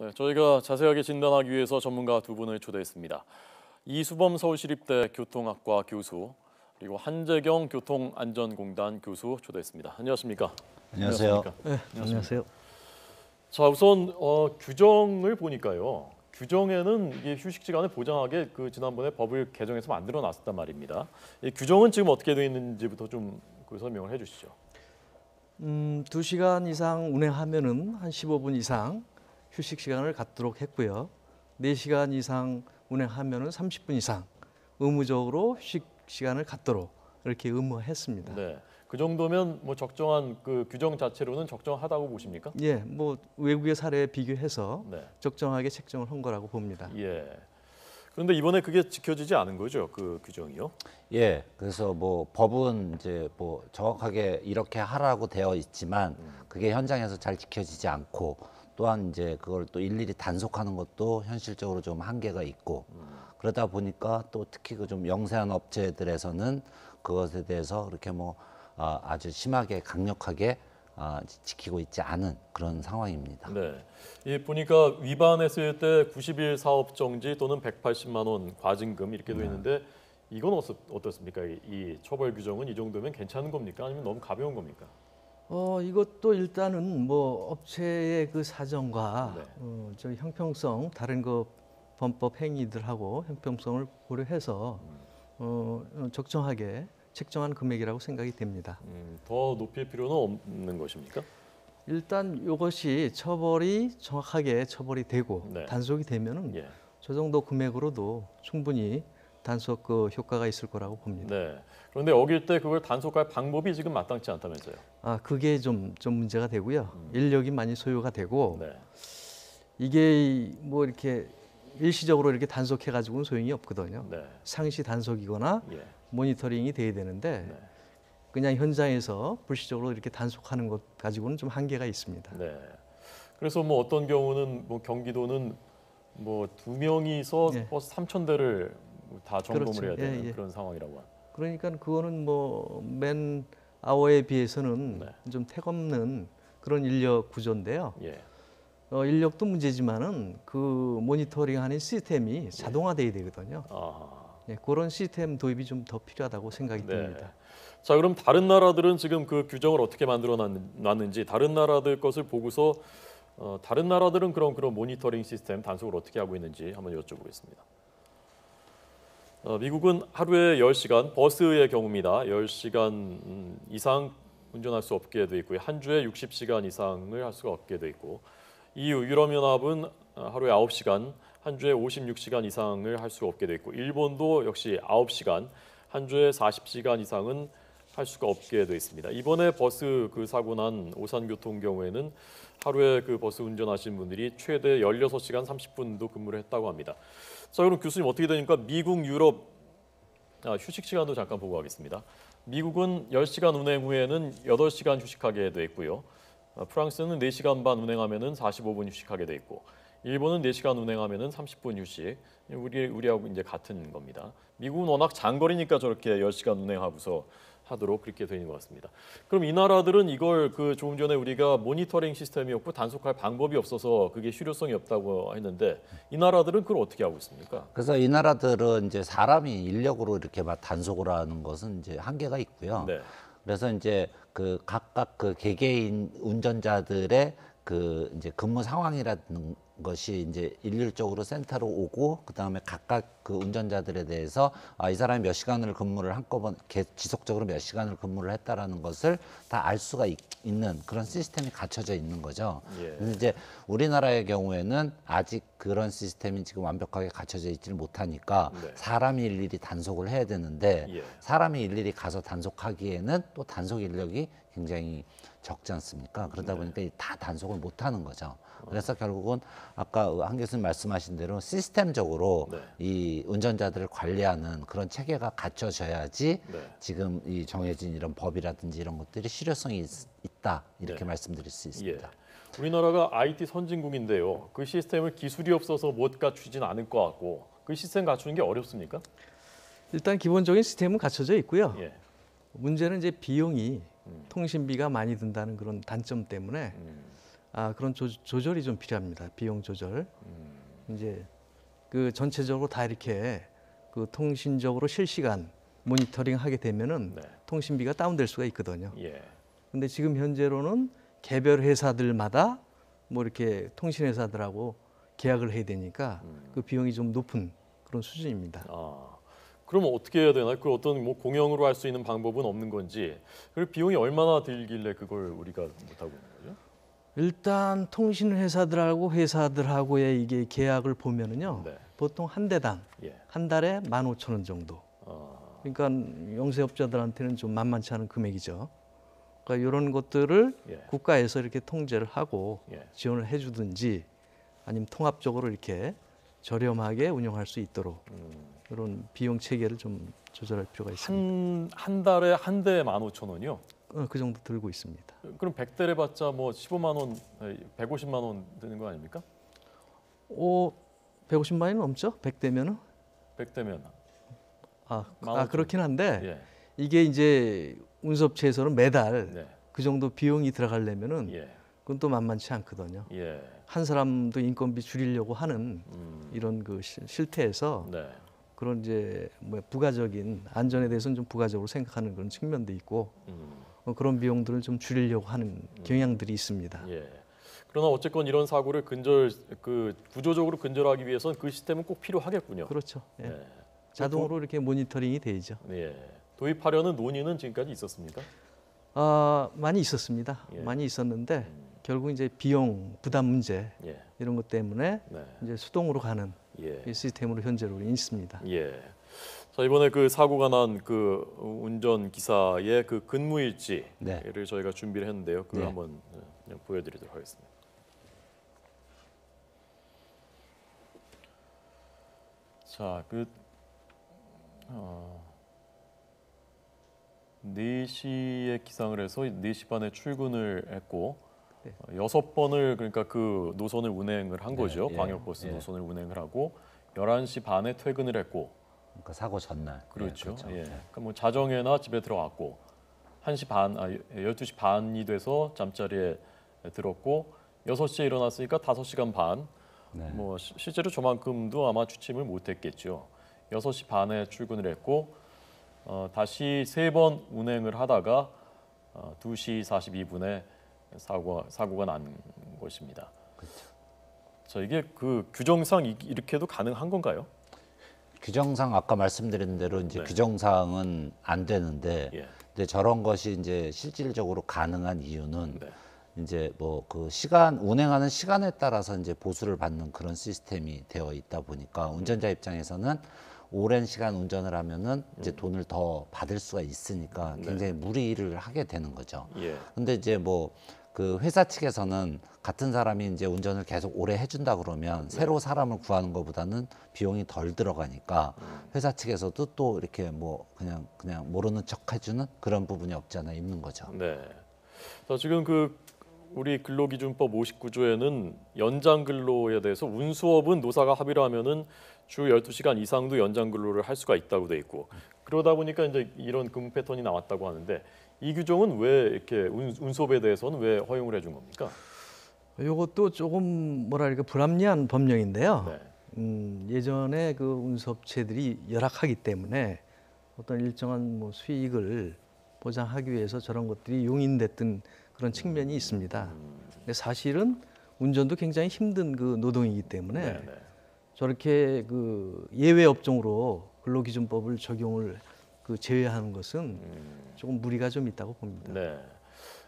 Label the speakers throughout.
Speaker 1: 네, 저희가 자세하게 진단하기 위해서 전문가 두 분을 초대했습니다. 이수범 서울시립대 교통학과 교수 그리고 한재경 교통안전공단 교수 초대했습니다. 안녕하십니까?
Speaker 2: 안녕하세요.
Speaker 3: 네, 안녕하세요.
Speaker 1: 자, 우선 규정을 보니까요. 규정에는 이게 휴식 시간을 보장하게 지난번에 법을 개정해서 만들어 놨단 말입니다. 이 규정은 지금 어떻게 되어 있는지부터 좀 설명을 해주시죠.
Speaker 3: 2시간 이상 운행하면은 한 15분 이상 휴식 시간을 갖도록 했고요. 4시간 이상 운행하면은 30분 이상 의무적으로 휴식 시간을 갖도록 이렇게 의무했습니다.
Speaker 1: 네, 그 정도면 뭐 적정한 규정 자체로는 적정하다고 보십니까?
Speaker 3: 예, 뭐 외국의 사례에 비교해서
Speaker 1: 네.
Speaker 3: 적정하게 책정을 한 거라고 봅니다.
Speaker 1: 예. 그런데 이번에 그게 지켜지지 않은 거죠, 그 규정이요?
Speaker 2: 예, 그래서 뭐 법은 이제 뭐 정확하게 이렇게 하라고 되어 있지만 그게 현장에서 잘 지켜지지 않고 또한 이제 그걸 또 일일이 단속하는 것도 현실적으로 좀 한계가 있고 그러다 보니까 또 특히 그 좀 영세한 업체들에서는 그것에 대해서 그렇게 뭐 아주 심하게 강력하게 지키고 있지 않은 그런 상황입니다.
Speaker 1: 네. 이 보니까 위반했을 때 90일 사업 정지 또는 180만 원 과징금 이렇게 돼 있는데 이건 어떻습니까? 이 처벌 규정은 이 정도면 괜찮은 겁니까? 아니면 너무 가벼운 겁니까?
Speaker 3: 이것도 일단은 뭐 업체의 그 사정과
Speaker 1: 네.
Speaker 3: 저희 형평성 다른 그 범법 행위들하고 형평성을 고려해서 적정하게 책정한 금액이라고 생각이 됩니다.
Speaker 1: 더 높일 필요는 없는 것입니까?
Speaker 3: 일단 이것이 처벌이 정확하게 처벌이 되고
Speaker 1: 네.
Speaker 3: 단속이 되면은
Speaker 1: 예.
Speaker 3: 저 정도 금액으로도 충분히 단속 그 효과가 있을 거라고 봅니다.
Speaker 1: 네. 그런데 어길 때 그걸 단속할 방법이 지금 마땅치 않다면서요?
Speaker 3: 그게 좀 문제가 되고요. 인력이 많이 소요가 되고
Speaker 1: 네.
Speaker 3: 이게 뭐 이렇게 일시적으로 이렇게 단속해 가지고는 소용이 없거든요.
Speaker 1: 네.
Speaker 3: 상시 단속이거나
Speaker 1: 예.
Speaker 3: 모니터링이 돼야 되는데
Speaker 1: 네.
Speaker 3: 그냥 현장에서 불시적으로 이렇게 단속하는 것 가지고는 좀 한계가 있습니다.
Speaker 1: 네. 그래서 뭐 어떤 경우는 뭐 경기도는 뭐 2명이서
Speaker 3: 예.
Speaker 1: 버스 3,000대를 다 점검을
Speaker 3: 그렇죠.
Speaker 1: 해야 되는
Speaker 3: 예, 예.
Speaker 1: 그런 상황이라고 합니다.
Speaker 3: 그러니까 그거는 뭐 맨 아워에 비해서는
Speaker 1: 네.
Speaker 3: 좀 택없는 그런 인력 구조인데요.
Speaker 1: 예.
Speaker 3: 인력도 문제지만은 그 모니터링하는 시스템이 자동화돼야 되거든요.
Speaker 1: 아.
Speaker 3: 예, 그런 시스템 도입이 좀 더 필요하다고 생각이
Speaker 1: 네.
Speaker 3: 듭니다.
Speaker 1: 자, 그럼 다른 나라들은 지금 그 규정을 어떻게 만들어 놨는지 다른 나라들 것을 보고서 다른 나라들은 그런 모니터링 시스템 단속을 어떻게 하고 있는지 한번 여쭤보겠습니다. 미국은 하루에 10시간 버스의 경우입니다. 10시간 이상 운전할 수 없게 돼 있고요. 한 주에 60시간 이상을 할 수가 없게 돼 있고 EU 유럽연합은 하루에 9시간, 한 주에 56시간 이상을 할 수가 없게 돼 있고 일본도 역시 9시간, 한 주에 40시간 이상은 할 수가 없게 돼 있습니다. 이번에 버스 사고 난 오산교통 경우에는 하루에 그 버스 운전하신 분들이 최대 16시간 30분도 근무를 했다고 합니다. 자, 그럼 교수님 어떻게 되니까 미국, 유럽 휴식 시간도 잠깐 보고 가겠습니다. 미국은 10시간 운행 후에는 8시간 휴식하게 돼 있고요. 프랑스는 4시간 반 운행하면은 45분 휴식하게 돼 있고 일본은 4시간 운행하면은 30분 휴식. 우리하고 이제 같은 겁니다. 미국은 워낙 장거리니까 저렇게 10시간 운행하고서 하도록 그렇게 되는 것 같습니다. 그럼 이 나라들은 이걸 조금 전에 우리가 모니터링 시스템이 없고 단속할 방법이 없어서 그게 실효성이 없다고 했는데 이 나라들은 그걸 어떻게 하고 있습니까?
Speaker 2: 그래서 이 나라들은 이제 사람이 인력으로 이렇게 막 단속을 하는 것은 이제 한계가 있고요.
Speaker 1: 네.
Speaker 2: 그래서 이제 각각 개개인 운전자들의 이제 근무 상황이라는 것이 이제 일률적으로 센터로 오고 그다음에 각각 그 운전자들에 대해서 이 사람이 몇 시간을 근무를 한꺼번에 지속적으로 몇 시간을 근무를 했다라는 것을 다 알 수가 있는 그런 시스템이 갖춰져 있는 거죠.
Speaker 1: 예.
Speaker 2: 근데 이제 우리나라의 경우에는 아직 그런 시스템이 지금 완벽하게 갖춰져 있지를 못하니까
Speaker 1: 네.
Speaker 2: 사람이 일일이 단속을 해야 되는데
Speaker 1: 예.
Speaker 2: 사람이 일일이 가서 단속하기에는 또 단속 인력이 굉장히 적지 않습니까? 그러다 보니까 다 단속을 못 하는 거죠. 그래서 결국은 아까 한 교수님 말씀하신 대로 시스템적으로
Speaker 1: 네.
Speaker 2: 이 운전자들을 관리하는 그런 체계가 갖춰져야지
Speaker 1: 네.
Speaker 2: 지금 이 정해진 이런 법이라든지 이런 것들이 실효성이 있다 이렇게
Speaker 1: 네.
Speaker 2: 말씀드릴 수 있습니다.
Speaker 1: 예. 우리나라가 IT 선진국인데요. 그 시스템을 기술이 없어서 못 갖추진 않을 것 같고 그 시스템 갖추는 게 어렵습니까?
Speaker 3: 일단 기본적인 시스템은 갖춰져 있고요.
Speaker 1: 예.
Speaker 3: 문제는 이제 비용이 통신비가 많이 든다는 그런 단점 때문에 그런 조절이 좀 필요합니다. 비용 조절. 이제 그 전체적으로 다 이렇게 그 통신적으로 실시간 모니터링 하게 되면은
Speaker 1: 네.
Speaker 3: 통신비가 다운될 수가 있거든요.
Speaker 1: 예.
Speaker 3: 근데 지금 현재로는 개별 회사들마다 뭐 이렇게 통신 회사들하고 계약을 해야 되니까 그 비용이 좀 높은 그런 수준입니다.
Speaker 1: 그럼 어떻게 해야 되나? 그 어떤 뭐 공영으로 할 수 있는 방법은 없는 건지, 그리고 비용이 얼마나 들길래 그걸 우리가 못 하고 있는 거죠?
Speaker 3: 일단 통신 회사들하고의 이게 계약을 보면은요.
Speaker 1: 네.
Speaker 3: 보통 한 대당
Speaker 1: 예.
Speaker 3: 한 달에 15,000원 정도. 그러니까 영세업자들한테는 좀 만만치 않은 금액이죠. 그러니까 이런 것들을
Speaker 1: 예.
Speaker 3: 국가에서 이렇게 통제를 하고
Speaker 1: 예.
Speaker 3: 지원을 해주든지 아니면 통합적으로 이렇게 저렴하게 운영할 수 있도록 이런 비용 체계를 좀 조절할 필요가 있습니다.
Speaker 1: 한 달에 한 대에 15,000원이요?
Speaker 3: 그 정도 들고 있습니다.
Speaker 1: 그럼 100대를 받자 뭐 15만 원, 150만 원 드는 거 아닙니까?
Speaker 3: 150만 원이 넘죠? 100대면은?
Speaker 1: 100대면.
Speaker 3: 그렇긴 한데
Speaker 1: 예.
Speaker 3: 이게 이제 운수업체에서는 매달
Speaker 1: 네.
Speaker 3: 그 정도 비용이 들어가려면은
Speaker 1: 예.
Speaker 3: 그건 또 만만치 않거든요.
Speaker 1: 예.
Speaker 3: 한 사람도 인건비 줄이려고 하는 이런 그 실태에서
Speaker 1: 네.
Speaker 3: 그런 이제 뭐 부가적인 안전에 대해서는 좀 부가적으로 생각하는 그런 측면도 있고 그런 비용들을 좀 줄이려고 하는 경향들이 있습니다.
Speaker 1: 예. 그러나 어쨌건 이런 사고를 구조적으로 근절하기 위해서는 그 시스템은 꼭 필요하겠군요.
Speaker 3: 그렇죠. 예.
Speaker 1: 예.
Speaker 3: 자동으로 이렇게 모니터링이 되죠.
Speaker 1: 예. 도입하려는 논의는 지금까지 있었습니까?
Speaker 3: 많이 있었습니다.
Speaker 1: 예.
Speaker 3: 많이 있었는데 결국 이제 비용 부담 문제
Speaker 1: 예.
Speaker 3: 이런 것 때문에
Speaker 1: 네.
Speaker 3: 이제 수동으로 가는
Speaker 1: 예.
Speaker 3: 이 시스템으로 현재로 있습니다.
Speaker 1: 예. 자, 이번에 그 사고가 난 그 운전 기사의 그 근무일지를
Speaker 2: 네.
Speaker 1: 저희가 준비를 했는데요. 그걸
Speaker 2: 네.
Speaker 1: 한번 그냥 보여드리도록 하겠습니다. 자, 4시에 기상을 해서 4시 반에 출근을 했고 6번을 그러니까 그 노선을 운행을 한 거죠.
Speaker 2: 예.
Speaker 1: 광역버스
Speaker 2: 예.
Speaker 1: 노선을 운행을 하고 11시 반에 퇴근을 했고
Speaker 2: 그러니까 사고 전날.
Speaker 1: 그렇죠.
Speaker 2: 예, 그렇죠.
Speaker 1: 예. 그러니까 뭐 자정에나 집에 들어갔고 12시 반이 돼서 잠자리에 들었고 6시에 일어났으니까 5시간 반.
Speaker 2: 네.
Speaker 1: 뭐 실제로 저만큼도 아마 취침을 못 했겠죠. 6시 반에 출근을 했고 다시 3번 운행을 하다가 2시 42분에 사고가 난 것입니다.
Speaker 2: 그렇죠.
Speaker 1: 자, 이게 그 규정상 이렇게도 가능한 건가요?
Speaker 2: 규정상 아까 말씀드린 대로 이제
Speaker 1: 네.
Speaker 2: 규정상은 안 되는데
Speaker 1: 예.
Speaker 2: 근데 저런 것이 이제 실질적으로 가능한 이유는
Speaker 1: 네.
Speaker 2: 이제 뭐 그 시간 운행하는 시간에 따라서 이제 보수를 받는 그런 시스템이 되어 있다 보니까 운전자 입장에서는 오랜 시간 운전을 하면은 이제 돈을 더 받을 수가 있으니까 굉장히 무리를 하게 되는 거죠.
Speaker 1: 예.
Speaker 2: 근데 이제 뭐 그 회사 측에서는 같은 사람이 이제 운전을 계속 오래 해준다 그러면 새로 사람을 구하는 것보다는 비용이 덜 들어가니까 회사 측에서도 또 이렇게 뭐 그냥 모르는 척 해주는 그런 부분이 없지 않아 있는 거죠.
Speaker 1: 네. 자, 지금 우리 근로기준법 59조에는 연장 근로에 대해서 운수업은 노사가 합의를 하면은 주 12시간 이상도 연장 근로를 할 수가 있다고 돼 있고 그러다 보니까 이제 이런 근무 패턴이 나왔다고 하는데 이 규정은 왜 이렇게 운수업에 대해서는 왜 허용을 해준 겁니까?
Speaker 3: 이것도 조금 뭐랄까 불합리한 법령인데요.
Speaker 1: 네.
Speaker 3: 예전에 그 운수업체들이 열악하기 때문에 어떤 일정한 뭐 수익을 보장하기 위해서 저런 것들이 용인됐던 그런 측면이 있습니다. 근데 사실은 운전도 굉장히 힘든 그 노동이기 때문에
Speaker 1: 네, 네.
Speaker 3: 저렇게 그 예외 업종으로 근로기준법을 적용을 제외하는 것은 조금 무리가 좀 있다고 봅니다.
Speaker 1: 네.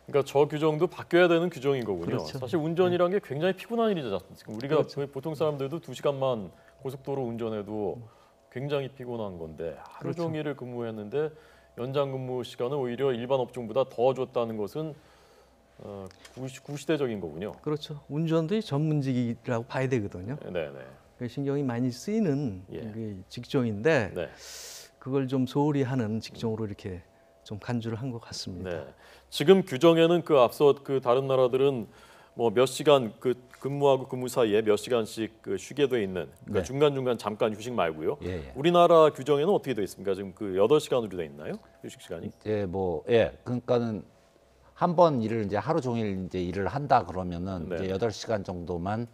Speaker 1: 그러니까 저 규정도 바뀌어야 되는 규정인 거군요.
Speaker 3: 그렇죠.
Speaker 1: 사실 운전이란 게 굉장히 피곤한 일이죠. 지금 우리가
Speaker 3: 그렇죠.
Speaker 1: 보통 사람들도 2시간만 고속도로 운전해도 굉장히 피곤한 건데 하루
Speaker 3: 그렇죠.
Speaker 1: 종일을 근무했는데 연장 근무 시간을 오히려 일반 업종보다 더 줬다는 것은 구시대적인 거군요.
Speaker 3: 그렇죠. 운전도 전문직이라고 봐야 되거든요.
Speaker 1: 네, 네.
Speaker 3: 신경이 많이 쓰이는
Speaker 1: 예.
Speaker 3: 그 직종인데
Speaker 1: 네.
Speaker 3: 그걸 좀 소홀히 하는 직종으로 이렇게 좀 간주를 한 것 같습니다.
Speaker 1: 네. 지금 규정에는 앞서 다른 나라들은 뭐 몇 시간 근무하고 근무 사이에 몇 시간씩 쉬게 돼 있는 그러니까
Speaker 2: 네.
Speaker 1: 중간중간 잠깐 휴식 말고요.
Speaker 2: 예.
Speaker 1: 우리나라 규정에는 어떻게 돼 있습니까? 지금 8시간으로 돼 있나요? 휴식 시간이?
Speaker 2: 그러니까는 한 번 일을 이제 하루 종일 이제 일을 한다 그러면은
Speaker 1: 네.
Speaker 2: 이제 8시간 정도만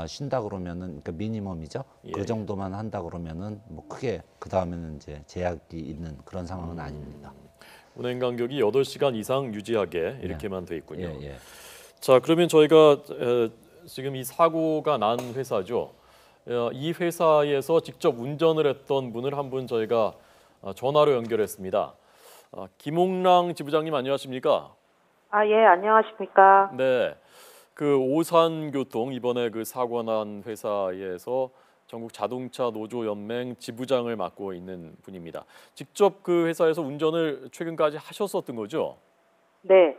Speaker 2: 쉰다 그러면은 그러니까 미니멈이죠.
Speaker 1: 예.
Speaker 2: 그 정도만 한다 그러면은 뭐 크게 그 다음에는 이제 제약이 있는 그런 상황은 아닙니다.
Speaker 1: 운행 간격이 8시간 이상 유지하게 이렇게만 돼 있군요.
Speaker 2: 예, 예.
Speaker 1: 자, 그러면 저희가 지금 이 사고가 난 회사죠. 이 회사에서 직접 운전을 했던 분을 한 분 저희가 전화로 연결했습니다. 김홍랑 지부장님 안녕하십니까?
Speaker 4: 아, 예, 안녕하십니까.
Speaker 1: 네, 그 오산교통 이번에 그 사고 난 회사에서 전국 자동차 노조 연맹 지부장을 맡고 있는 분입니다. 직접 그 회사에서 운전을 최근까지 하셨었던 거죠?
Speaker 4: 네.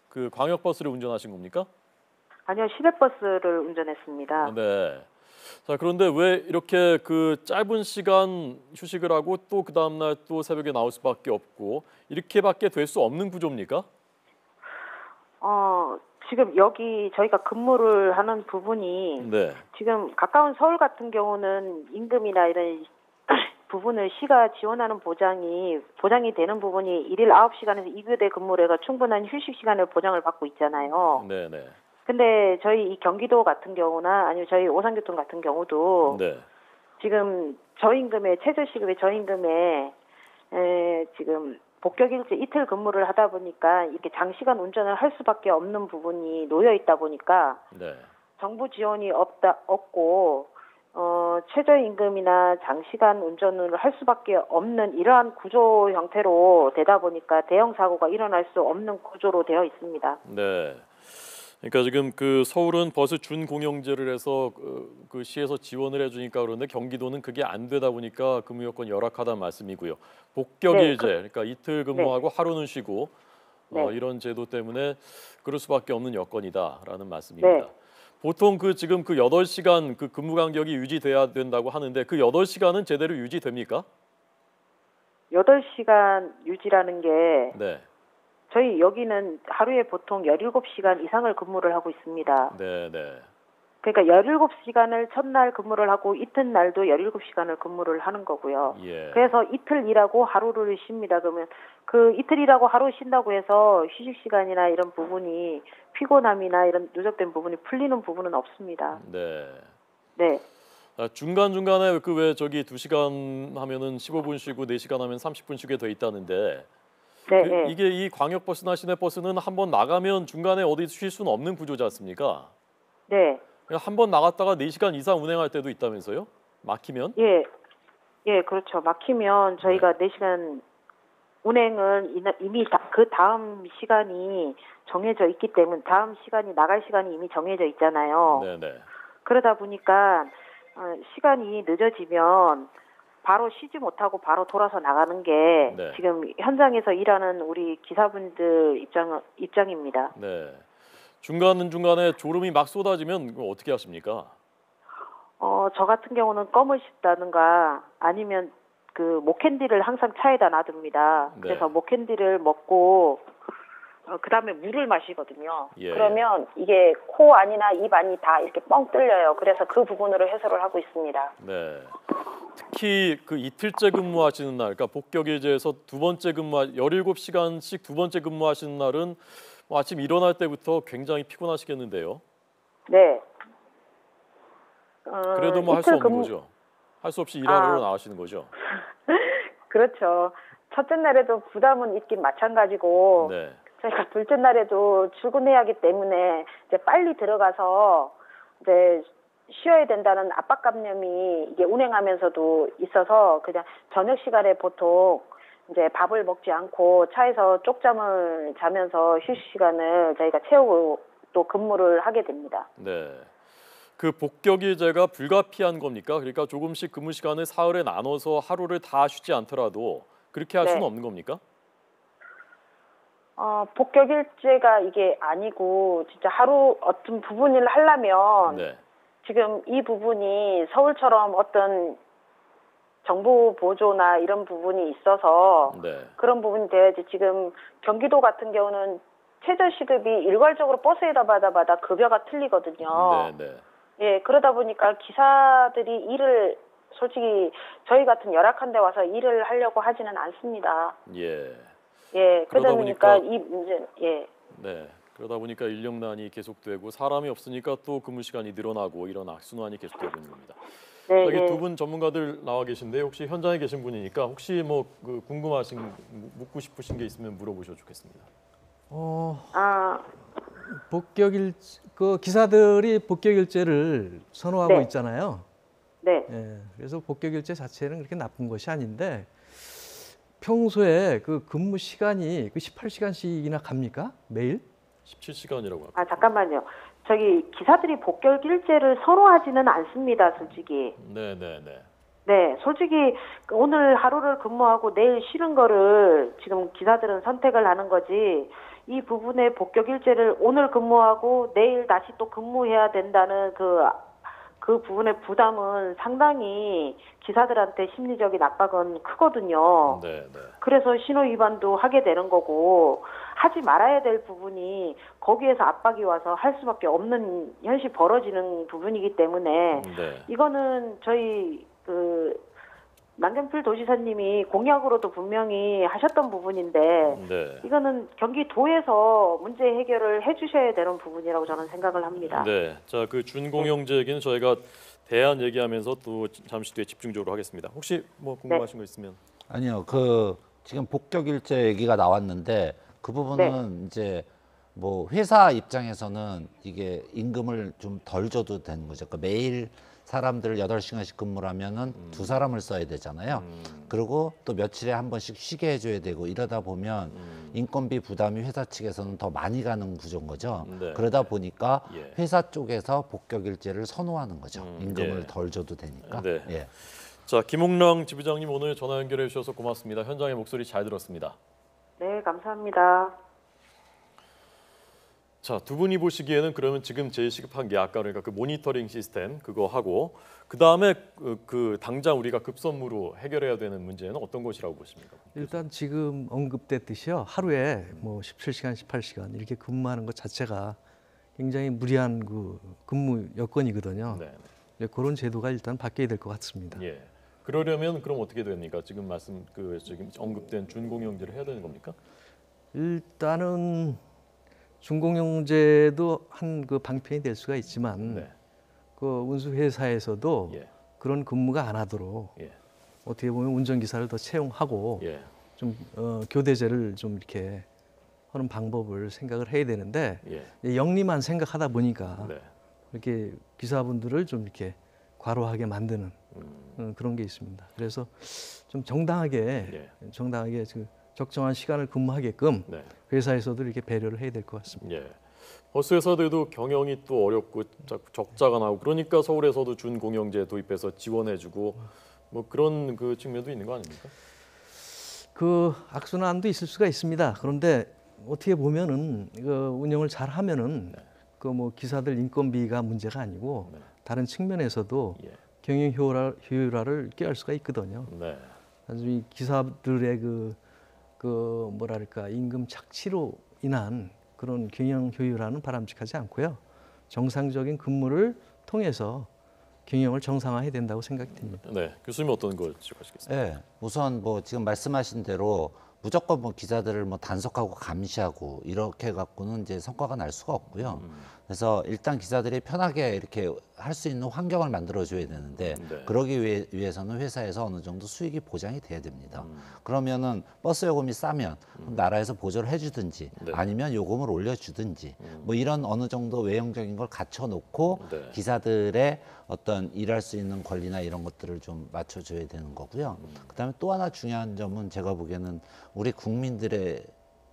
Speaker 1: 그 광역버스를 운전하신 겁니까?
Speaker 4: 아니요, 시외버스를 운전했습니다.
Speaker 1: 네. 자, 그런데 왜 이렇게 그 짧은 시간 휴식을 하고 또 그 다음 날 또 새벽에 나올 수밖에 없고 이렇게밖에 될 수 없는 구조입니까?
Speaker 4: 지금 여기 저희가 근무를 하는 부분이
Speaker 1: 네.
Speaker 4: 지금 가까운 서울 같은 경우는 임금이나 이런 부분을 시가 지원하는 보장이 되는 부분이 일일 9시간에서 2교대 근무를 해가 충분한 휴식 시간을 보장을 받고 있잖아요.
Speaker 1: 네, 네.
Speaker 4: 근데 저희 이 경기도 같은 경우나 아니면 저희 오산교통 같은 경우도
Speaker 1: 네.
Speaker 4: 지금 저임금에 최저시급의 저임금에 지금 복격일제 이틀 근무를 하다 보니까 이렇게 장시간 운전을 할 수밖에 없는 부분이 놓여 있다 보니까
Speaker 1: 네.
Speaker 4: 정부 지원이 없고 최저임금이나 장시간 운전을 할 수밖에 없는 이러한 구조 형태로 되다 보니까 대형 사고가 일어날 수 없는 구조로 되어 있습니다.
Speaker 1: 네. 그러니까 지금 그 서울은 버스 준공영제를 해서 그 시에서 지원을 해주니까 그런데 경기도는 그게 안 되다 보니까 근무 여건이 열악하다는 말씀이고요. 복격일제, 그러니까 이틀 근무하고 하루는 쉬고 이런 제도 때문에 그럴 수밖에 없는 여건이다라는 말씀입니다.
Speaker 4: 네.
Speaker 1: 보통 그 지금 그 8시간 그 근무 간격이 유지돼야 된다고 하는데 그 8시간은 제대로 유지됩니까?
Speaker 4: 8시간 유지라는 게
Speaker 1: 네.
Speaker 4: 저희 여기는 하루에 보통 17시간 이상을 근무를 하고 있습니다.
Speaker 1: 네, 네.
Speaker 4: 그러니까 17시간을 첫날 근무를 하고 이튿날도 17시간을 근무를 하는 거고요.
Speaker 1: 예.
Speaker 4: 그래서 이틀 일하고 하루를 쉽니다. 그러면 그 이틀 일하고 하루 쉰다고 해서 휴식 시간이나 이런 부분이 피곤함이나 이런 누적된 부분이 풀리는 부분은 없습니다.
Speaker 1: 네.
Speaker 4: 네.
Speaker 1: 중간중간에 그 왜 저기 2시간 하면은 15분 쉬고 4시간 하면 30분 쉬게 돼 있다는데
Speaker 4: 네,
Speaker 1: 그
Speaker 4: 네.
Speaker 1: 이게 이 광역버스나 시내버스는 한번 나가면 중간에 어디 쉴 수는 없는 구조지 않습니까?
Speaker 4: 네.
Speaker 1: 한번 나갔다가 4시간 이상 운행할 때도 있다면서요? 막히면?
Speaker 4: 예. 예, 그렇죠. 막히면 저희가 4시간 운행은 이미 그 다음 시간이 정해져 있기 때문에 다음 시간이 나갈 시간이 이미 정해져 있잖아요.
Speaker 1: 네, 네.
Speaker 4: 그러다 보니까 시간이 늦어지면 바로 쉬지 못하고 바로 돌아서 나가는 게
Speaker 1: 네.
Speaker 4: 지금 현장에서 일하는 우리 기사분들 입장입니다.
Speaker 1: 네. 중간에 졸음이 막 쏟아지면 그거 어떻게 하십니까?
Speaker 4: 저 같은 경우는 껌을 씹다든가 아니면 그 목캔디를 항상 차에다 놔둡니다.
Speaker 1: 네.
Speaker 4: 그래서 목캔디를 먹고 그다음에 물을 마시거든요.
Speaker 1: 예.
Speaker 4: 그러면 이게 코 안이나 입 안이 다 이렇게 뻥 뚫려요. 그래서 그 부분으로 해소를 하고 있습니다.
Speaker 1: 네. 특히 그 이틀째 근무하시는 날, 그러니까 복격일제에서 17시간씩 두 번째 근무하시는 날은 뭐 아침 일어날 때부터 굉장히 피곤하시겠는데요.
Speaker 4: 네.
Speaker 1: 그래도 뭐 할 수 없는 거죠. 할 수 없이 일하러 나가시는 거죠.
Speaker 4: 그렇죠. 첫째 날에도 부담은 있긴 마찬가지고
Speaker 1: 네.
Speaker 4: 저희가 둘째 날에도 출근해야 하기 때문에 이제 빨리 들어가서 이제 쉬어야 된다는 압박감념이 이게 운행하면서도 있어서 그냥 저녁 시간에 보통 이제 밥을 먹지 않고 차에서 쪽잠을 자면서 휴식 시간을 저희가 채우고 또 근무를 하게 됩니다.
Speaker 1: 네. 그 복격일제가 불가피한 겁니까? 그러니까 조금씩 근무 시간을 사흘에 나눠서 하루를 다 쉬지 않더라도 그렇게 할 수는 없는 겁니까?
Speaker 4: 복격일제가 이게 아니고 진짜 하루 어떤 부분을 하려면
Speaker 1: 네.
Speaker 4: 지금 이 부분이 서울처럼 어떤 정부 보조나 이런 부분이 있어서
Speaker 1: 네.
Speaker 4: 그런 부분이 돼야지. 지금 경기도 같은 경우는 최저시급이 일괄적으로 버스에다 받아 급여가 틀리거든요.
Speaker 1: 네, 네.
Speaker 4: 예, 그러다 보니까 기사들이 일을 솔직히 저희 같은 열악한 데 와서 일을 하려고 하지는 않습니다.
Speaker 1: 예.
Speaker 4: 예, 그러다
Speaker 1: 그러다
Speaker 4: 보니까
Speaker 1: 보니까
Speaker 4: 이 문제, 예.
Speaker 1: 네. 그러다 보니까 인력난이 계속되고 사람이 없으니까 또 근무 시간이 늘어나고 이런 악순환이 계속되고 있는 겁니다.
Speaker 4: 네,
Speaker 1: 여기
Speaker 4: 네.
Speaker 1: 두 분 전문가들 나와 계신데 혹시 현장에 계신 분이니까 혹시 뭐 그 궁금하신 묻고 싶으신 게 있으면 물어보셔도 좋겠습니다.
Speaker 4: 아,
Speaker 3: 복격일 그 기사들이 복격일제를 선호하고
Speaker 4: 네.
Speaker 3: 있잖아요.
Speaker 4: 네.
Speaker 3: 예, 그래서 복격일제 자체는 그렇게 나쁜 것이 아닌데 평소에 그 근무 시간이 그 18시간씩이나 갑니까? 매일?
Speaker 1: 17시간이라고 합니다.
Speaker 4: 아, 잠깐만요. 저기 기사들이 복결일제를 선호하지는 않습니다, 솔직히.
Speaker 1: 네, 네, 네.
Speaker 4: 네, 솔직히 오늘 하루를 근무하고 내일 쉬는 거를 지금 기사들은 선택을 하는 거지. 이 부분에 복격일제를 오늘 근무하고 내일 다시 또 근무해야 된다는 그 부분의 부담은 상당히 기사들한테 심리적인 압박은 크거든요.
Speaker 1: 네, 네.
Speaker 4: 그래서 신호 위반도 하게 되는 거고 하지 말아야 될 부분이 거기에서 압박이 와서 할 수밖에 없는 현실 벌어지는 부분이기 때문에
Speaker 1: 네.
Speaker 4: 이거는 저희 남경필 도지사님이 공약으로도 분명히 하셨던 부분인데
Speaker 1: 네.
Speaker 4: 이거는 경기도에서 문제 해결을 해주셔야 되는 부분이라고 저는 생각을 합니다.
Speaker 1: 네. 자, 그 준공영제 얘기는 저희가 대안 얘기하면서 또 잠시 뒤에 집중적으로 하겠습니다. 혹시 뭐 궁금하신 거 있으면
Speaker 2: 아니요, 그 지금 복격일제 얘기가 나왔는데 그 부분은 이제 뭐 회사 입장에서는 이게 임금을 좀 덜 줘도 되는 거죠. 그러니까 매일 사람들 8시간씩 근무를 하면은 두 사람을 써야 되잖아요. 그리고 또 며칠에 한 번씩 쉬게 해줘야 되고 이러다 보면 인건비 부담이 회사 측에서는 더 많이 가는 구조인 거죠.
Speaker 1: 네.
Speaker 2: 그러다 보니까
Speaker 1: 예.
Speaker 2: 회사 쪽에서 복격일제를 선호하는 거죠. 임금을
Speaker 1: 예.
Speaker 2: 덜 줘도 되니까.
Speaker 1: 네.
Speaker 2: 예.
Speaker 1: 자, 김홍랑 지부장님 오늘 전화 연결해 주셔서 고맙습니다. 현장의 목소리 잘 들었습니다.
Speaker 4: 네, 감사합니다.
Speaker 1: 자, 두 분이 보시기에는 그러면 지금 제시급한 게 아까 그러니까 그 모니터링 시스템 그거 하고 그 다음에 그 당장 우리가 급선무로 해결해야 되는 문제는 어떤 것이라고 보십니까?
Speaker 3: 일단 지금 언급됐듯이요. 하루에 뭐 17시간, 18시간 이렇게 근무하는 것 자체가 굉장히 무리한 그 근무 여건이거든요.
Speaker 1: 네.
Speaker 3: 네, 그런 제도가 일단 바뀌어야 될 것 같습니다.
Speaker 1: 예. 그러려면 그럼 어떻게 됩니까? 지금 지금 언급된 준공영제를 해야 되는 겁니까?
Speaker 3: 일단은 준공영제도 한 그 방편이 될 수가 있지만
Speaker 1: 네.
Speaker 3: 그 운수 회사에서도
Speaker 1: 예.
Speaker 3: 그런 근무가 안 하도록
Speaker 1: 예.
Speaker 3: 어떻게 보면 운전기사를 더 채용하고
Speaker 1: 예.
Speaker 3: 좀 교대제를 좀 이렇게 하는 방법을 생각을 해야 되는데
Speaker 1: 예.
Speaker 3: 영리만 생각하다 보니까
Speaker 1: 네.
Speaker 3: 이렇게 기사분들을 좀 이렇게 과로하게 만드는 그런 게 있습니다. 그래서 좀 정당하게 그 적정한 시간을 근무하게끔
Speaker 1: 네.
Speaker 3: 회사에서도 이렇게 배려를 해야 될 것 같습니다.
Speaker 1: 예. 버스 회사들도 경영이 또 어렵고 적자가 나고 그러니까 서울에서도 준공영제 도입해서 지원해주고 뭐 그런 그 측면도 있는 거 아닙니까?
Speaker 3: 그 악순환도 있을 수가 있습니다. 그런데 어떻게 보면은 그 운영을 잘 하면은 그 뭐 기사들 인건비가 문제가 아니고 다른 측면에서도
Speaker 1: 예.
Speaker 3: 경영 효율화를 꾀할 수가 있거든요.
Speaker 1: 네.
Speaker 3: 아주 이 기사들의 그 뭐랄까 임금 착취로 인한 그런 경영 효율화는 바람직하지 않고요. 정상적인 근무를 통해서 경영을 정상화해야 된다고 생각이 듭니다.
Speaker 1: 네. 교수님 어떤 걸 지적하시겠습니까?
Speaker 2: 예, 우선 뭐 지금 말씀하신 대로 무조건 뭐 기사들을 뭐 단속하고 감시하고 이렇게 갖고는 이제 성과가 날 수가 없고요. 그래서 일단 기사들이 편하게 이렇게 할 수 있는 환경을 만들어 줘야 되는데
Speaker 1: 네.
Speaker 2: 그러기 위해서는 회사에서 어느 정도 수익이 보장이 돼야 됩니다. 그러면은 버스 요금이 싸면 그럼 나라에서 보조를 해주든지
Speaker 1: 네.
Speaker 2: 아니면 요금을 올려주든지 뭐 이런 어느 정도 외형적인 걸 갖춰 놓고
Speaker 1: 네.
Speaker 2: 기사들의 어떤 일할 수 있는 권리나 이런 것들을 좀 맞춰줘야 되는 거고요. 그다음에 또 하나 중요한 점은 제가 보기에는 우리 국민들의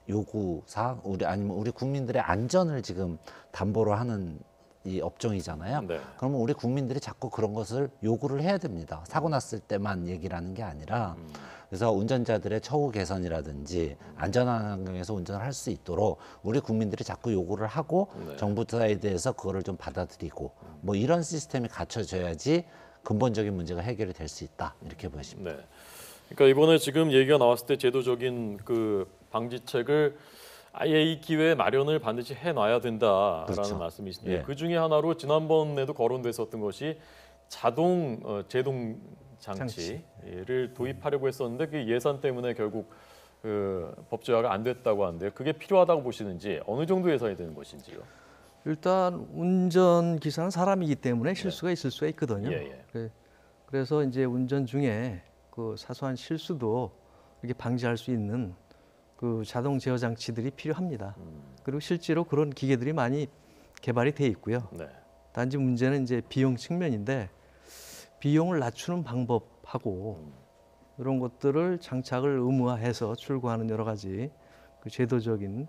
Speaker 2: 요구사항, 아니면 우리 국민들의 안전을 지금 담보로 하는 이 업종이잖아요.
Speaker 1: 네.
Speaker 2: 그러면 우리 국민들이 자꾸 그런 것을 요구를 해야 됩니다. 사고 났을 때만 얘기를 하는 게 아니라 그래서 운전자들의 처우 개선이라든지 안전한 환경에서 운전을 할 수 있도록 우리 국민들이 자꾸 요구를 하고 정부 사이드에서 그거를 좀 받아들이고 뭐 이런 시스템이 갖춰져야지 근본적인 문제가 해결이 될 수 있다 이렇게 보십니다.
Speaker 1: 네. 그러니까 이번에 지금 얘기가 나왔을 때 제도적인 그 방지책을 아예 이 기회에 마련을 반드시 해놔야 된다라는
Speaker 2: 그렇죠.
Speaker 1: 말씀이신데
Speaker 2: 예.
Speaker 1: 그 중에 하나로 지난번에도 거론됐었던 것이 자동 제동 장치를 도입하려고 했었는데 그 예산 때문에 결국 그 법제화가 안 됐다고 하는데 그게 필요하다고 보시는지 어느 정도 예상이 되는 것인지요?
Speaker 3: 일단 운전기사는 사람이기 때문에 실수가 있을 수가 있거든요.
Speaker 1: 예, 예.
Speaker 3: 그래서 이제 운전 중에 그 사소한 실수도 이렇게 방지할 수 있는 그 자동 제어 장치들이 필요합니다. 그리고 실제로 그런 기계들이 많이 개발이 돼 있고요.
Speaker 1: 네.
Speaker 3: 단지 문제는 이제 비용 측면인데 비용을 낮추는 방법하고 이런 것들을 장착을 의무화해서 출고하는 여러 가지 그 제도적인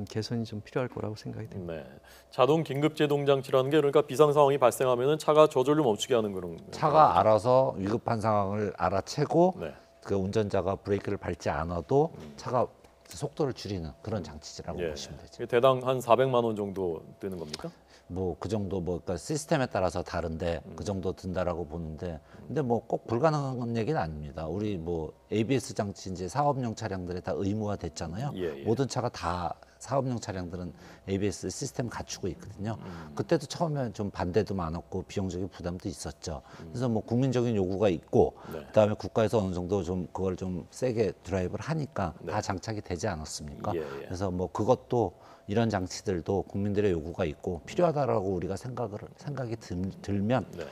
Speaker 3: 개선이 좀 필요할 거라고 생각이 됩니다.
Speaker 1: 네. 자동 긴급 제동 장치라는 게 그러니까 비상 상황이 발생하면은 차가 저절로 멈추게 하는 그런
Speaker 2: 차가 알아서 위급한 상황을 알아채고
Speaker 1: 네.
Speaker 2: 그 운전자가 브레이크를 밟지 않아도 차가 속도를 줄이는 그런 장치라고
Speaker 1: 예.
Speaker 2: 보시면 되죠.
Speaker 1: 이게 대당 한 400만 원 정도 드는 겁니까?
Speaker 2: 뭐 그 정도 뭐 그러니까 시스템에 따라서 다른데 그 정도 든다라고 보는데 근데 뭐 꼭 불가능한 얘기는 아닙니다. 우리 뭐 ABS 장치 이제 사업용 차량들이 다 의무화 됐잖아요.
Speaker 1: 예, 예.
Speaker 2: 모든 차가 다 사업용 차량들은 ABS 시스템 갖추고 있거든요. 그때도 처음에 좀 반대도 많았고 비용적인 부담도 있었죠. 그래서 뭐 국민적인 요구가 있고
Speaker 1: 네.
Speaker 2: 그다음에 국가에서 어느 정도 좀 그걸 좀 세게 드라이브를 하니까
Speaker 1: 네.
Speaker 2: 다 장착이 되지 않았습니까?
Speaker 1: 예, 예.
Speaker 2: 그래서 뭐 그것도 이런 장치들도 국민들의 요구가 있고 필요하다라고 우리가 생각이 들면
Speaker 1: 네.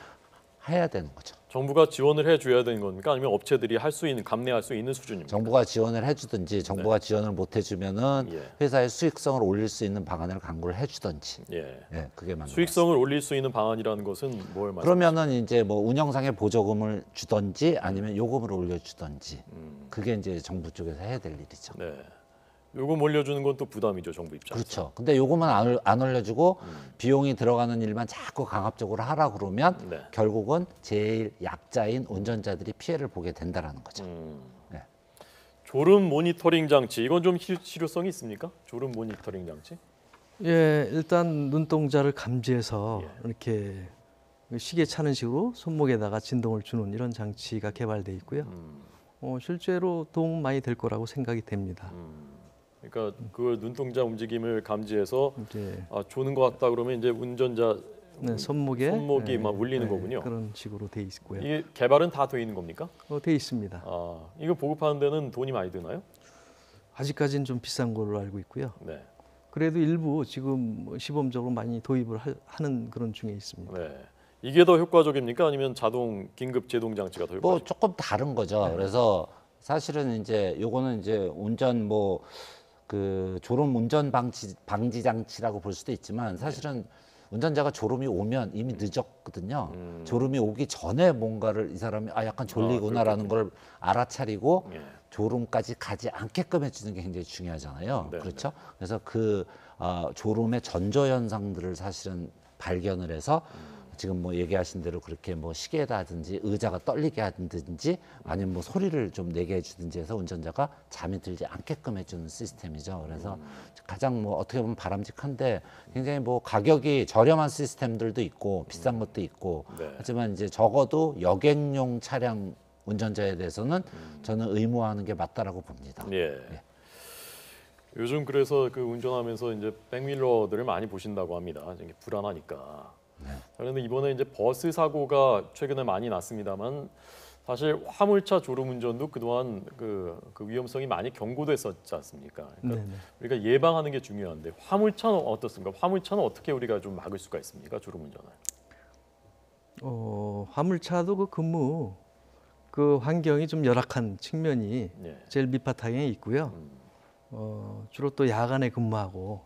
Speaker 2: 해야 되는 거죠.
Speaker 1: 정부가 지원을 해줘야 되는 겁니까? 아니면 업체들이 할 수 있는 감내할 수 있는 수준입니까?
Speaker 2: 정부가 지원을 해주든지 정부가 지원을 못 해주면은
Speaker 1: 예.
Speaker 2: 회사의 수익성을 올릴 수 있는 방안을 강구를 해주든지.
Speaker 1: 예.
Speaker 2: 예, 그게 맞는
Speaker 1: 수익성을 올릴 수 있는 방안이라는 것은 뭘 말씀?
Speaker 2: 그러면은 이제 뭐 운영상의 보조금을 주든지 아니면 요금을 올려주든지 그게 이제 정부 쪽에서 해야 될 일이죠.
Speaker 1: 네. 요금 올려주는 건 또 부담이죠, 정부 입장에서.
Speaker 2: 그렇죠. 근데 요금은 안 올려주고 비용이 들어가는 일만 자꾸 강압적으로 하라 그러면
Speaker 1: 네.
Speaker 2: 결국은 제일 약자인 운전자들이 피해를 보게 된다라는 거죠. 네.
Speaker 1: 졸음 모니터링 장치 이건 좀 실효성이 있습니까? 졸음 모니터링 장치?
Speaker 3: 예, 일단 눈동자를 감지해서
Speaker 1: 예.
Speaker 3: 이렇게 시계 차는 식으로 손목에다가 진동을 주는 이런 장치가 개발돼 있고요. 실제로 도움 많이 될 거라고 생각이 됩니다.
Speaker 1: 그러니까 그걸 눈동자 움직임을 감지해서
Speaker 3: 이제
Speaker 1: 조는 것 같다 그러면 이제 운전자
Speaker 3: 네, 손목에
Speaker 1: 손목이
Speaker 3: 예,
Speaker 1: 막 울리는
Speaker 3: 예,
Speaker 1: 거군요.
Speaker 3: 그런 식으로 돼 있고요.
Speaker 1: 이게 개발은 다 돼 있는 겁니까?
Speaker 3: 돼 있습니다.
Speaker 1: 이거 보급하는 데는 돈이 많이 드나요?
Speaker 3: 아직까지는 좀 비싼 걸로 알고 있고요.
Speaker 1: 네.
Speaker 3: 그래도 일부 지금 시범적으로 많이 도입을 하는 그런 중에 있습니다.
Speaker 1: 네. 이게 더 효과적입니까? 아니면 자동 긴급 제동 장치가 더
Speaker 2: 뭐
Speaker 1: 효과적?
Speaker 2: 조금 다른 거죠. 그래서 사실은 이제 요거는 이제 운전 뭐 그 졸음 운전 방지 장치라고 볼 수도 있지만 사실은 운전자가 졸음이 오면 이미 늦었거든요. 졸음이 오기 전에 뭔가를 이 사람이 약간 졸리구나라는 걸 알아차리고
Speaker 1: 예.
Speaker 2: 졸음까지 가지 않게끔 해주는 게 굉장히 중요하잖아요.
Speaker 1: 네,
Speaker 2: 그렇죠? 그래서 그 졸음의 전조 현상들을 사실은 발견을 해서 지금 뭐 얘기하신 대로 그렇게 뭐 시계라든지 의자가 떨리게 하든지 아니면 뭐 소리를 좀 내게 해주든지 해서 운전자가 잠이 들지 않게끔 해주는 시스템이죠. 그래서 가장 뭐 어떻게 보면 바람직한데 굉장히 뭐 가격이 저렴한 시스템들도 있고 비싼 것도 있고
Speaker 1: 네.
Speaker 2: 하지만 이제 적어도 여객용 차량 운전자에 대해서는 저는 의무화하는 게 맞다라고 봅니다.
Speaker 1: 예. 요즘 그래서 그 운전하면서 이제 백밀러들을 많이 보신다고 합니다. 이게 불안하니까. 그런데 이번에 이제 버스 사고가 최근에 많이 났습니다만 사실 화물차 졸음 운전도 그동안 그 위험성이 많이 경고됐었지 않습니까? 그러니까
Speaker 3: 네네.
Speaker 1: 우리가 예방하는 게 중요한데 화물차는 어떻습니까? 화물차는 어떻게 우리가 좀 막을 수가 있습니까? 졸음 운전을.
Speaker 3: 화물차도 그 근무 그 환경이 좀 열악한 측면이
Speaker 1: 예.
Speaker 3: 제일 밑바탕에 있고요. 주로 또 야간에 근무하고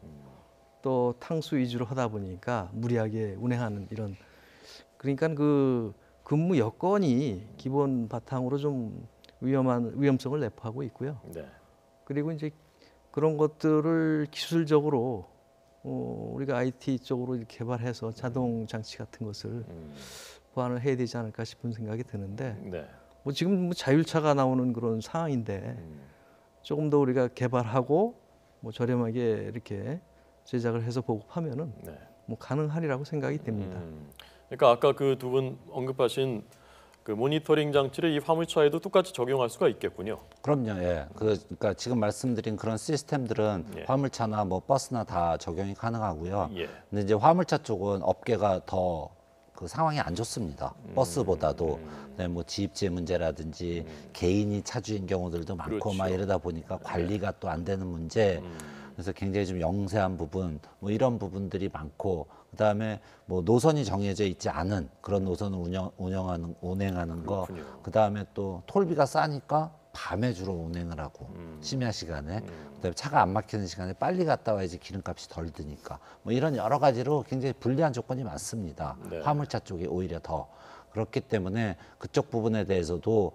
Speaker 3: 또 탕수 위주로 하다 보니까 무리하게 운행하는 이런 그러니까 그 근무 여건이 기본 바탕으로 좀 위험성을 내포하고 있고요.
Speaker 1: 네.
Speaker 3: 그리고 이제 그런 것들을 기술적으로 우리가 IT 쪽으로 이렇게 개발해서 자동 장치 같은 것을 보완을 해야 되지 않을까 싶은 생각이 드는데
Speaker 1: 네.
Speaker 3: 뭐 지금 뭐 자율차가 나오는 그런 상황인데 조금 더 우리가 개발하고 뭐 저렴하게 이렇게 제작을 해서 보급하면은
Speaker 1: 네.
Speaker 3: 뭐 가능하리라고 생각이 됩니다.
Speaker 1: 그러니까 아까 그 두 분 언급하신 그 모니터링 장치를 이 화물차에도 똑같이 적용할 수가 있겠군요.
Speaker 2: 그럼요. 예. 그러니까 지금 말씀드린 그런 시스템들은
Speaker 1: 예.
Speaker 2: 화물차나 뭐 버스나 다 적용이 가능하고요.
Speaker 1: 예.
Speaker 2: 근데 이제 화물차 쪽은 업계가 더 그 상황이 안 좋습니다. 버스보다도 그다음에 뭐 지입제 문제라든지 개인이 차주인 경우들도 많고
Speaker 1: 그렇죠.
Speaker 2: 막 이러다 보니까 관리가 또 안 되는 문제. 그래서 굉장히 좀 영세한 부분, 뭐 이런 부분들이 많고, 그다음에 뭐 노선이 정해져 있지 않은 그런 노선을 운행하는 거,
Speaker 1: 그렇군요.
Speaker 2: 그다음에 또 톨비가 싸니까 밤에 주로 운행을 하고 심야 시간에, 그다음에 차가 안 막히는 시간에 빨리 갔다 와야지 기름값이 덜 드니까, 뭐 이런 여러 가지로 굉장히 불리한 조건이 많습니다.
Speaker 1: 네.
Speaker 2: 화물차 쪽이 오히려 더. 그렇기 때문에 그쪽 부분에 대해서도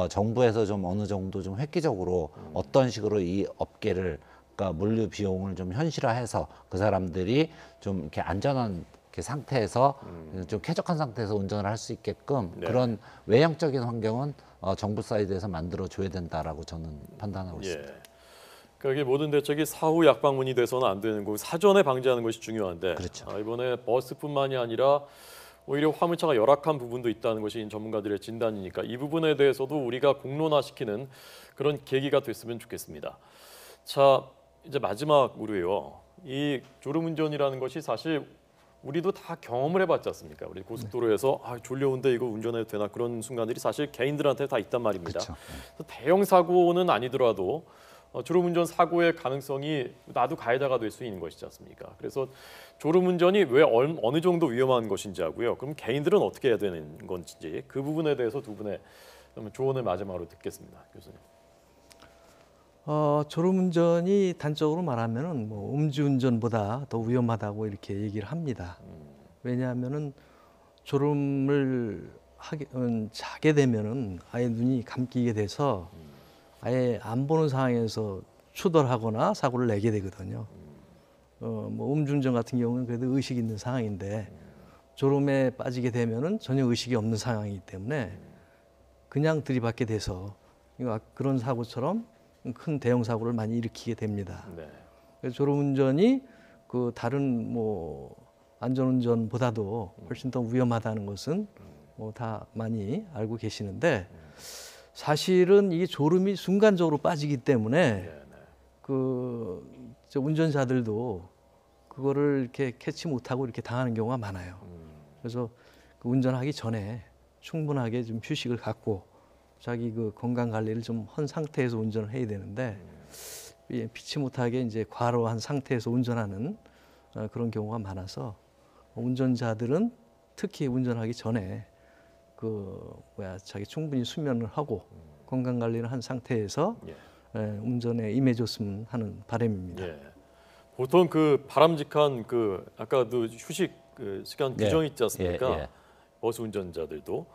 Speaker 2: 정부에서 좀 어느 정도 좀 획기적으로 어떤 식으로 이 업계를, 그러니까 물류 비용을 좀 현실화해서 그 사람들이 좀 이렇게 안전한 이렇게 상태에서 좀 쾌적한 상태에서 운전을 할 수 있게끔
Speaker 1: 네.
Speaker 2: 그런 외형적인 환경은 정부 사이드에서 만들어 줘야 된다라고 저는 판단하고 있습니다.
Speaker 1: 예. 그러니까 이게 모든 대책이 사후 약방문이 돼서는 안 되는 거고 사전에 방지하는 것이 중요한데
Speaker 2: 그렇죠.
Speaker 1: 이번에 버스뿐만이 아니라 오히려 화물차가 열악한 부분도 있다는 것이 전문가들의 진단이니까 이 부분에 대해서도 우리가 공론화시키는 그런 계기가 됐으면 좋겠습니다. 자, 이제 마지막으로요. 이 졸음운전이라는 것이 사실 우리도 다 경험을 해봤지 않습니까? 우리 고속도로에서 졸려운데 이거 운전해도 되나 그런 순간들이 사실 개인들한테 다 있단 말입니다.
Speaker 2: 그렇죠.
Speaker 1: 그래서 대형 사고는 아니더라도 졸음운전 사고의 가능성이 나도 가해자가 될 수 있는 것이지 않습니까? 그래서 졸음운전이 왜 어느 정도 위험한 것인지 하고요. 그럼 개인들은 어떻게 해야 되는 건지 그 부분에 대해서 두 분의 조언을 마지막으로 듣겠습니다, 교수님.
Speaker 3: 졸음운전이 단적으로 말하면은 뭐 음주운전보다 더 위험하다고 이렇게 얘기를 합니다. 왜냐하면은 졸음을 자게 되면은 아예 눈이 감기게 돼서 아예 안 보는 상황에서 추돌하거나 사고를 내게 되거든요. 뭐 음주운전 같은 경우는 그래도 의식이 있는 상황인데 졸음에 빠지게 되면은 전혀 의식이 없는 상황이기 때문에 그냥 들이받게 돼서 그런 사고처럼 큰 대형 사고를 많이 일으키게 됩니다.
Speaker 1: 네.
Speaker 3: 그래서 졸음운전이 그 다른 뭐 안전운전보다도 훨씬 더 위험하다는 것은 뭐 다 많이 알고 계시는데 사실은 이게 졸음이 순간적으로 빠지기 때문에
Speaker 1: 네, 네.
Speaker 3: 저 운전자들도 그거를 이렇게 캐치 못하고 이렇게 당하는 경우가 많아요. 그래서 그 운전하기 전에 충분하게 좀 휴식을 갖고 자기 그 건강 관리를 좀 한 상태에서 운전을 해야 되는데 피치 못하게 이제 과로한 상태에서 운전하는 그런 경우가 많아서 운전자들은 특히 운전하기 전에 자기 충분히 수면을 하고 건강 관리를 한 상태에서
Speaker 1: 예.
Speaker 3: 운전에 임해줬으면 하는 바람입니다.
Speaker 1: 예. 보통 그 바람직한 아까도 휴식 시간
Speaker 2: 네.
Speaker 1: 규정이 있지 않습니까?
Speaker 2: 예, 예.
Speaker 1: 버스 운전자들도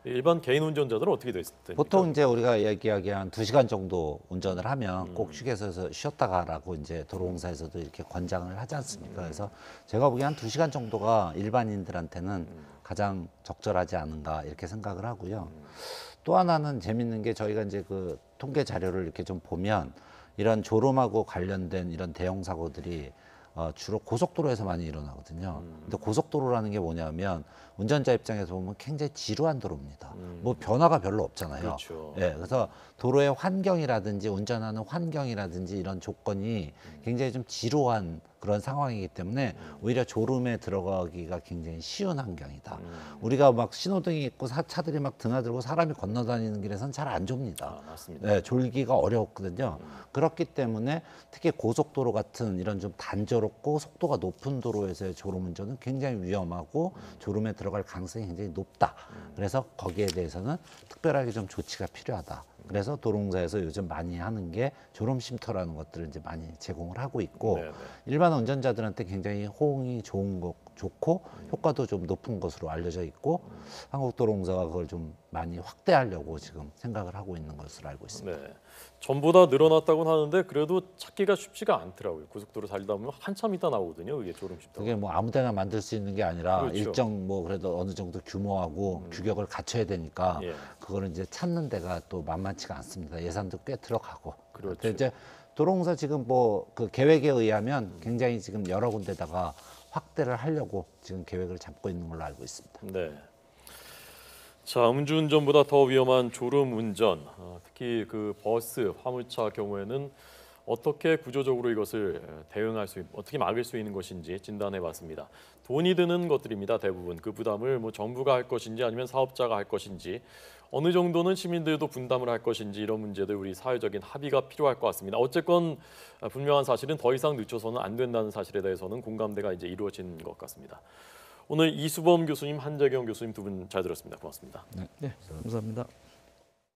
Speaker 1: 일반 개인 운전자들은 어떻게 됩니까?
Speaker 2: 보통 이제 우리가 얘기하기 한 2시간 정도 운전을 하면 꼭 휴게소에서 쉬었다 가라고 이제 도로공사에서도 이렇게 권장을 하지 않습니까? 그래서 제가 보기엔 한 2시간 정도가 일반인들한테는 가장 적절하지 않은가 이렇게 생각을 하고요. 또 하나는 재밌는 게 저희가 이제 그 통계 자료를 이렇게 좀 보면 이런 졸음하고 관련된 이런 대형 사고들이 주로 고속도로에서 많이 일어나거든요. 근데 고속도로라는 게 뭐냐면 운전자 입장에서 보면 굉장히 지루한 도로입니다. 뭐 변화가 별로 없잖아요.
Speaker 1: 그렇죠.
Speaker 2: 예, 그래서 도로의 환경이라든지 운전하는 환경이라든지 이런 조건이 굉장히 좀 지루한 그런 상황이기 때문에 오히려 졸음에 들어가기가 굉장히 쉬운 환경이다. 우리가 막 신호등이 있고 차들이 막 드나들고 사람이 건너다니는 길에서는 잘 안 좁니다.
Speaker 1: 맞습니다.
Speaker 2: 네, 졸기가 어렵거든요. 그렇기 때문에 특히 고속도로 같은 이런 좀 단조롭고 속도가 높은 도로에서의 졸음운전은 굉장히 위험하고 졸음에 들어갈 가능성이 굉장히 높다. 그래서 거기에 대해서는 특별하게 좀 조치가 필요하다. 그래서 도로공사에서 요즘 많이 하는 게 졸음 쉼터라는 것들을 이제 많이 제공을 하고 있고
Speaker 1: 네, 네.
Speaker 2: 일반 운전자들한테 굉장히 호응이 좋고 효과도 좀 높은 것으로 알려져 있고 한국도로공사가 그걸 좀 많이 확대하려고 지금 생각을 하고 있는 것으로 알고 있습니다.
Speaker 1: 네. 전보다 늘어났다고는 하는데 그래도 찾기가 쉽지가 않더라고요. 고속도로 달리다 보면 한참 있다 나오거든요. 그게 졸음 쉼터.
Speaker 2: 그게 뭐 아무데나 만들 수 있는 게 아니라
Speaker 1: 그렇죠.
Speaker 2: 일정 뭐 그래도 어느 정도 규모하고 규격을 갖춰야 되니까
Speaker 1: 예.
Speaker 2: 그거를 이제 찾는 데가 또 만만치가 않습니다. 예산도 꽤 들어가고.
Speaker 1: 그렇죠.
Speaker 2: 근데 이제 도로공사 지금 뭐 그 계획에 의하면 굉장히 지금 여러 군데다가 확대를 하려고 지금 계획을 잡고 있는 걸로 알고 있습니다.
Speaker 1: 네. 자, 음주운전보다 더 위험한 졸음운전, 특히 그 버스, 화물차 경우에는 어떻게 구조적으로 이것을 어떻게 막을 수 있는 것인지 진단해봤습니다. 돈이 드는 것들입니다. 대부분 그 부담을 뭐 정부가 할 것인지 아니면 사업자가 할 것인지 어느 정도는 시민들도 분담을 할 것인지 이런 문제들 우리 사회적인 합의가 필요할 것 같습니다. 어쨌건 분명한 사실은 더 이상 늦춰서는 안 된다는 사실에 대해서는 공감대가 이제 이루어진 것 같습니다. 오늘 이수범 교수님, 한재경 교수님 두 분 잘 들었습니다. 고맙습니다.
Speaker 3: 네, 감사합니다.